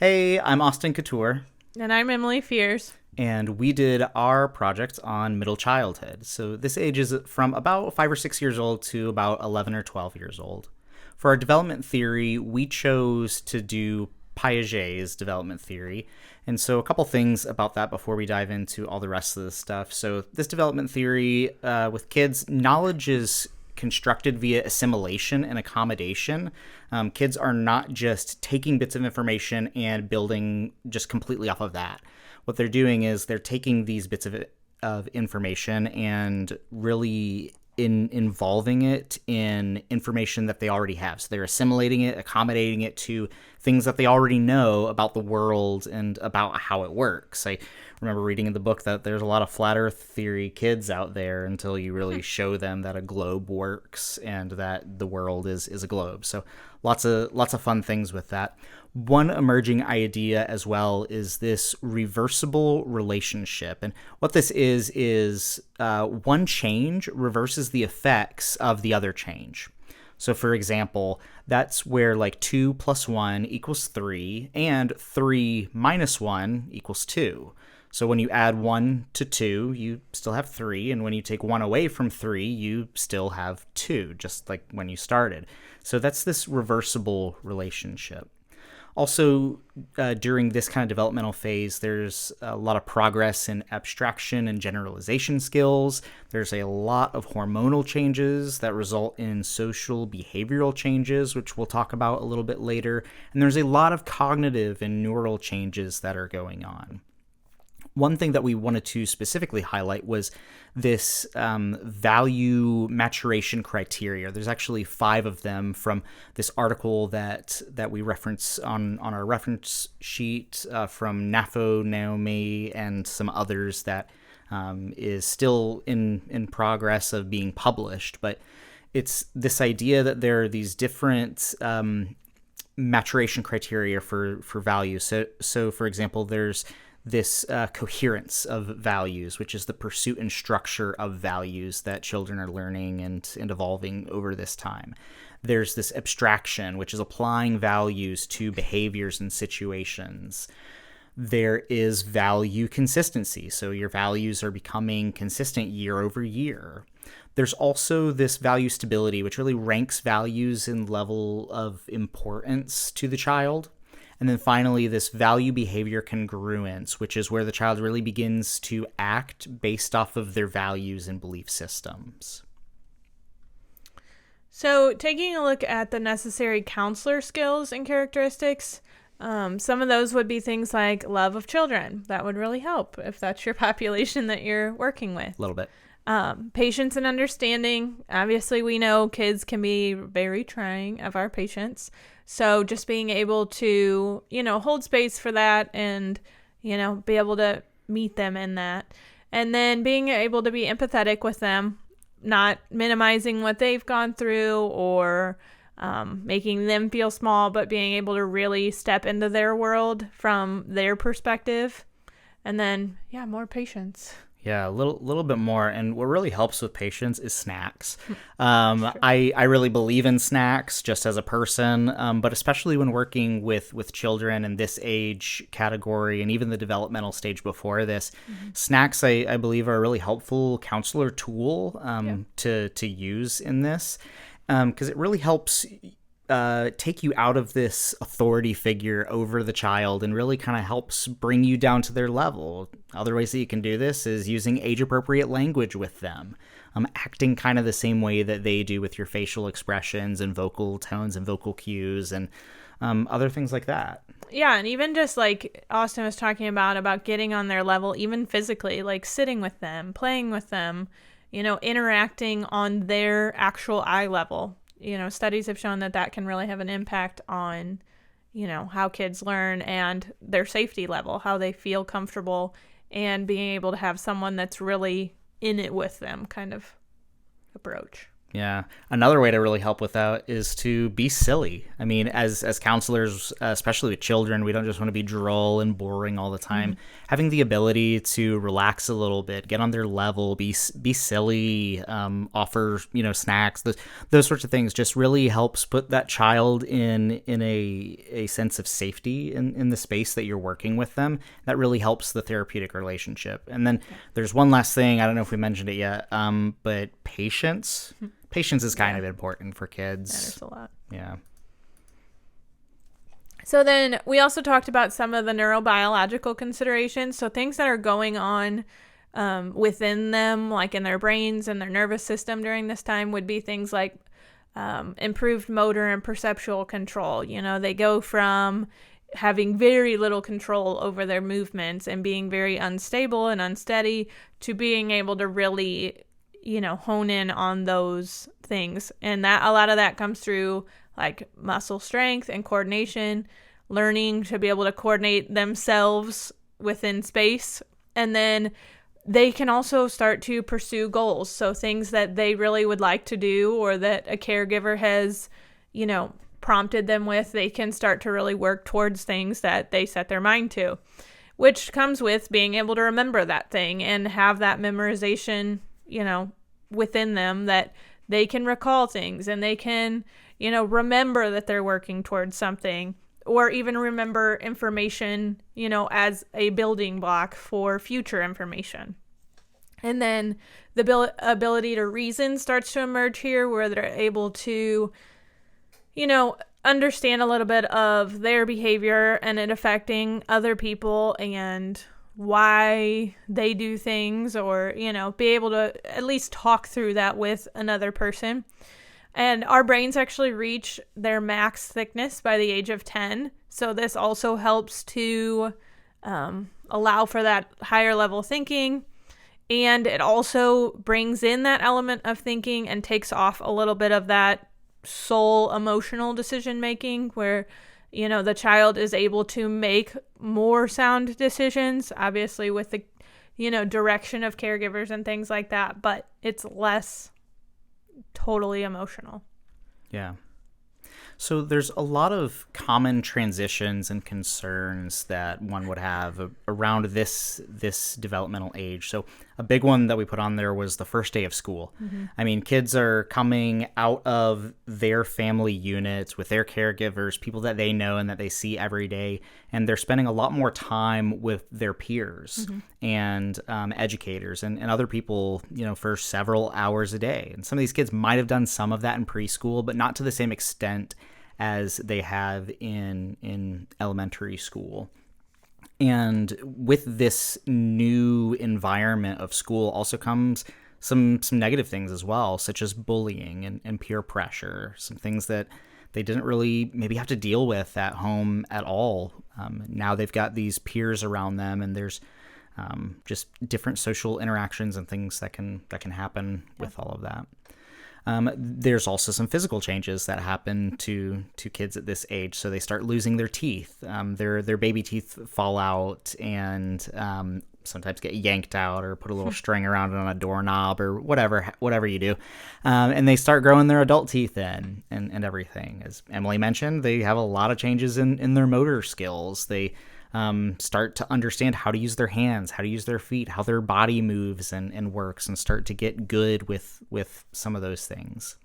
Hey, I'm Austin Couture, And I'm Emily Fears. and we did our project on middle childhood. So this age is from about 5 or 6 years old to about 11 or 12 years old. For our development theory, we chose to do Piaget's development theory. And so, a couple things about that before we dive into all the rest of this stuff. So, this development theory with kids, knowledge is constructed via assimilation and accommodation. Kids are not just taking bits of information and building just completely off of that. What they're doing is they're taking these bits of information and really involving it in information that they already have. So they're assimilating it, accommodating it to things that they already know about the world and about how it works. I remember reading in the book that there's a lot of flat earth theory kids out there until you really show them that a globe works and that the world is a globe. So lots of fun things with that. One emerging idea as well is this reversible relationship. And what this is one change reverses the effects of the other change. So, for example, that's where like 2 plus 1 equals 3 and 3 minus 1 equals 2. So when you add 1 to 2, you still have 3. And when you take 1 away from 3, you still have 2, just like when you started. So that's this reversible relationship. Also, during this kind of developmental phase, there's a lot of progress in abstraction and generalization skills. There's a lot of hormonal changes that result in social behavioral changes, which we'll talk about a little bit later. And there's a lot of cognitive and neural changes that are going on. One thing that we wanted to specifically highlight was this value maturation criteria. There's actually 5 of them from this article that we reference on our reference sheet from NAFO, Naomi, and some others that is still in progress of being published. But it's this idea that there are these different maturation criteria for value. So for example, there's this coherence of values, which is the pursuit and structure of values that children are learning and evolving over this time. There's this abstraction, which is applying values to behaviors and situations. There is value consistency, so your values are becoming consistent year over year. There's also this value stability, which really ranks values in level of importance to the child. And then finally, this value behavior congruence, which is where the child really begins to act based off of their values and belief systems. So, taking a look at the necessary counselor skills and characteristics, some of those would be things like love of children. That would really help if that's your population that you're working with. A little bit. Patience and understanding. Obviously, we know kids can be very trying of our patience. So just being able to, hold space for that and, be able to meet them in that. And then being able to be empathetic with them, not minimizing what they've gone through or making them feel small, but being able to really step into their world from their perspective. And then, more patience. Yeah, a little bit more. And what really helps with patience is snacks. I really believe in snacks just as a person, but especially when working with children in this age category and even the developmental stage before this, snacks I believe are a really helpful counselor tool to use in this because it really helps take you out of this authority figure over the child and really kind of helps bring you down to their level. Other ways that you can do this is using age-appropriate language with them, acting kind of the same way that they do with your facial expressions and vocal tones and vocal cues and other things like that. Yeah, and even just like Austin was talking about getting on their level, even physically, like sitting with them, playing with them, interacting on their actual eye level. Studies have shown that can really have an impact on, how kids learn and their safety level, how they feel comfortable and being able to have someone that's really in it with them kind of approach. Yeah. Another way to really help with that is to be silly. I mean, as counselors, especially with children, we don't just want to be droll and boring all the time. Having the ability to relax a little bit, get on their level, be silly, offer snacks, those sorts of things, just really helps put that child in a sense of safety in the space that you're working with them. That really helps the therapeutic relationship. And then there's one last thing. I don't know if we mentioned it yet, but patience. Patience is kind of important for kids. Matters a lot. Yeah. So then we also talked about some of the neurobiological considerations. So things that are going on within them, like in their brains and their nervous system during this time, would be things like improved motor and perceptual control. They go from having very little control over their movements and being very unstable and unsteady to being able to really hone in on those things. And that a lot of that comes through like muscle strength and coordination, learning to be able to coordinate themselves within space. And then they can also start to pursue goals. So things that they really would like to do or that a caregiver has, prompted them with, they can start to really work towards things that they set their mind to, which comes with being able to remember that thing and have that memorization within them, that they can recall things and they can, remember that they're working towards something, or even remember information, as a building block for future information. And then the ability to reason starts to emerge here, where they're able to, understand a little bit of their behavior and it affecting other people and why they do things, or be able to at least talk through that with another person. And our brains actually reach their max thickness by the age of 10, so this also helps to allow for that higher level thinking, and it also brings in that element of thinking and takes off a little bit of that soul emotional decision making, where the child is able to make more sound decisions, obviously with the, direction of caregivers and things like that, but it's less totally emotional. Yeah. So there's a lot of common transitions and concerns that one would have around this developmental age. So a big one that we put on there was the first day of school. Mm-hmm. I mean, kids are coming out of their family units with their caregivers, people that they know and that they see every day, and they're spending a lot more time with their peers and educators and other people, for several hours a day. And some of these kids might have done some of that in preschool, but not to the same extent as they have in elementary school. And with this new environment of school also comes some negative things as well, such as bullying and peer pressure, some things that they didn't really maybe have to deal with at home at all. Now they've got these peers around them, and there's just different social interactions and things that can happen with all of that. There's also some physical changes that happen to kids at this age. So they start losing their teeth. Their baby teeth fall out and sometimes get yanked out or put a little string around it on a doorknob or whatever you do. And they start growing their adult teeth in and everything. As Emily mentioned, they have a lot of changes in their motor skills. They start to understand how to use their hands, how to use their feet, how their body moves and works, and start to get good with some of those things.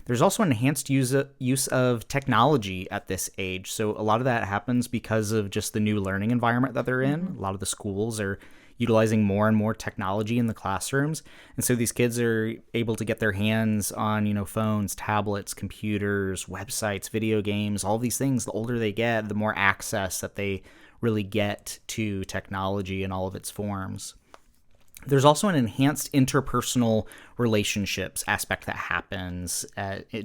There's also enhanced use of technology at this age. So a lot of that happens because of just the new learning environment that they're in. A lot of the schools are utilizing more and more technology in the classrooms. And so these kids are able to get their hands on, phones, tablets, computers, websites, video games, all these things. The older they get, the more access that they really get to technology in all of its forms. There's also an enhanced interpersonal relationships aspect that happens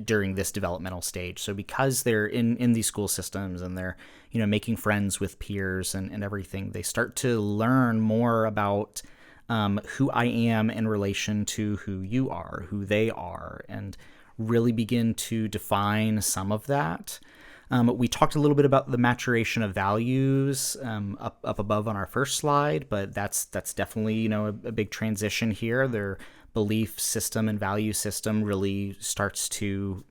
during this developmental stage. So because they're in these school systems and they're, making friends with peers and everything, they start to learn more about who I am in relation to who you are, who they are, and really begin to define some of that. We talked a little bit about the maturation of values up above on our first slide, but that's definitely a big transition here. They're belief system and value system really starts to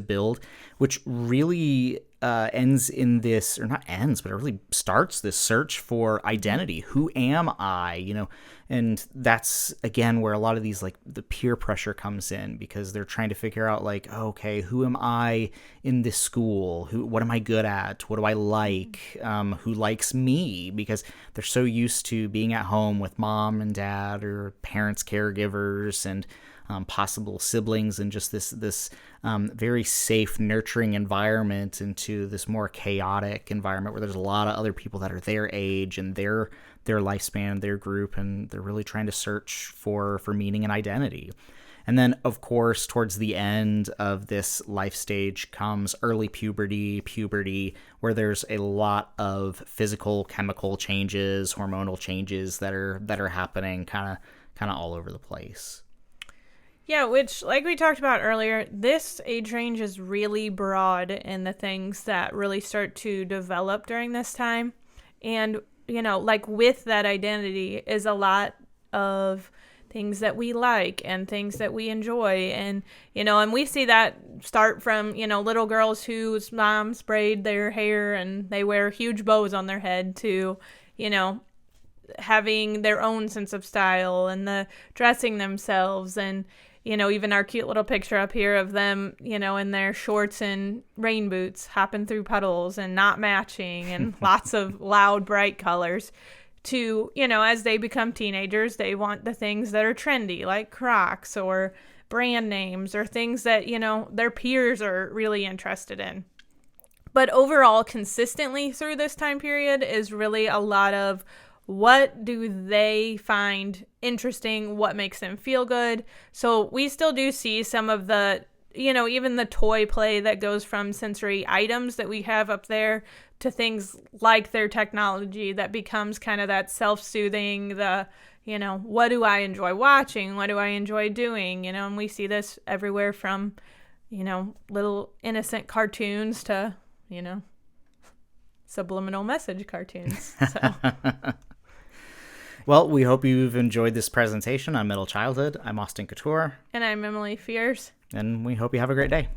build, which really ends in this, or not ends, but it really starts this search for identity. Who am I? And that's again where a lot of these, like, the peer pressure comes in, because they're trying to figure out, like, okay, who am I in this school? What am I good at? What do I like? Who likes me? Because they're so used to being at home with mom and dad or parents, caregivers, and possible siblings, and just this very safe, nurturing environment, into this more chaotic environment where there's a lot of other people that are their age and their lifespan, their group, and they're really trying to search for meaning and identity. And then, of course, towards the end of this life stage comes early puberty, where there's a lot of physical, chemical changes, hormonal changes that are happening kind of all over the place. Yeah, which, like we talked about earlier, this age range is really broad in the things that really start to develop during this time. And, like with that identity is a lot of things that we like and things that we enjoy. And, and we see that start from, little girls whose moms braid their hair and they wear huge bows on their head to, having their own sense of style and the dressing themselves, and even our cute little picture up here of them, in their shorts and rain boots hopping through puddles and not matching, and lots of loud, bright colors, to, as they become teenagers, they want the things that are trendy, like Crocs or brand names or things that, their peers are really interested in. But overall, consistently through this time period is really a lot of what do they find interesting, what makes them feel good. So we still do see some of the, even the toy play that goes from sensory items that we have up there to things like their technology that becomes kind of that self-soothing, the, what do I enjoy watching? What do I enjoy doing? And we see this everywhere from, little innocent cartoons to, subliminal message cartoons. So. Well, we hope you've enjoyed this presentation on middle childhood. I'm Austin Couture. And I'm Emily Fears. And we hope you have a great day.